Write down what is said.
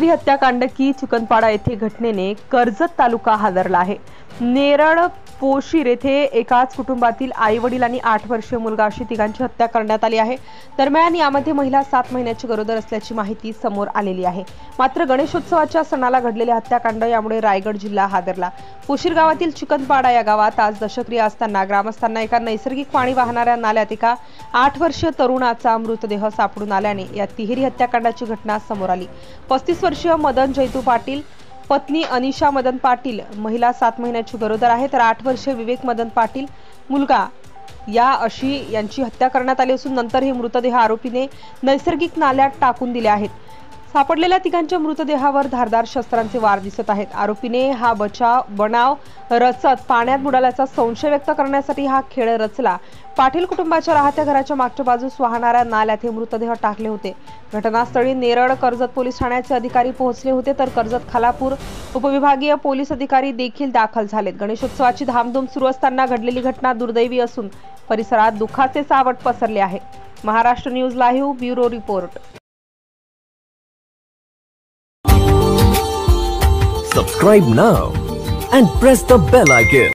हत्याकांड की चिकनपाडा येथे घटनेने कर्जत तालुका हादरला आहे। नेरळ पोशीर येथे एकाच कुटुंबातील आई वडील आणि 8 वर्षीय मुलगा अशी तिघांची हत्या करण्यात आली आहे। दरम्यान यामध्ये महिला 7 महिन्याची गरोदर असल्याची माहिती समोर आलेली आहे। मात्र गणेशोत्सवाच्या सणाला घडलेले हत्याकांड यामुळे रायगड जिल्हा हादरला। पोशीर गावातील चिकनपाडा या गावात आज दशक्रिया असताना ग्रामस्थांना एका नैसर्गिक पाणी वाहणाऱ्या नाल्यात एका 8 वर्षीय तरुणाचा मृतदेह सापडून आल्याने या तिहेरी हत्याकांडाची घटना समोर आली। 35 वर्षीय मदन जैतू पाटील, पत्नी अनिशा मदन पाटील, महिला 7 महिन्याची गरोदर आहे, तर 8 वर्षीय विवेक मदन पाटील मुलगा यांची हत्या करण्यात आली असून नंतर हे मृतदेह आरोपीने नैसर्गिक नाल्यात टाकून दिले आहेत। सापडलेल्या तिघांच्या मृतदेहावर धारदार शस्त्रांचे वार दिसत आहेत। आरोपीने हा बनाव रचत पाण्यात बुडाल्याचा संशय व्यक्त करण्यासाठी हा खेळ रचला। पाटील कुटुंबाच्या राहत्या घराच्या मागच्या बाजूस वाहणाऱ्या नाल्यात हे मृतदेह टाकले होते। घटनास्थळी नेरळ कर्जत पोलीस ठाण्याचे अधिकारी पोहोचले होते, तर कर्जत खालापूर उपविभागीय पोलीस अधिकारी देखील दाखल झालेत। गणेशोत्सवाची धामधूम सुरू असताना घडलेली घटना दुर्दैवी असून परिसरात दुःखाचे सावट पसरले आहे। Maharashtra news live bureau report. Subscribe now and press the bell icon.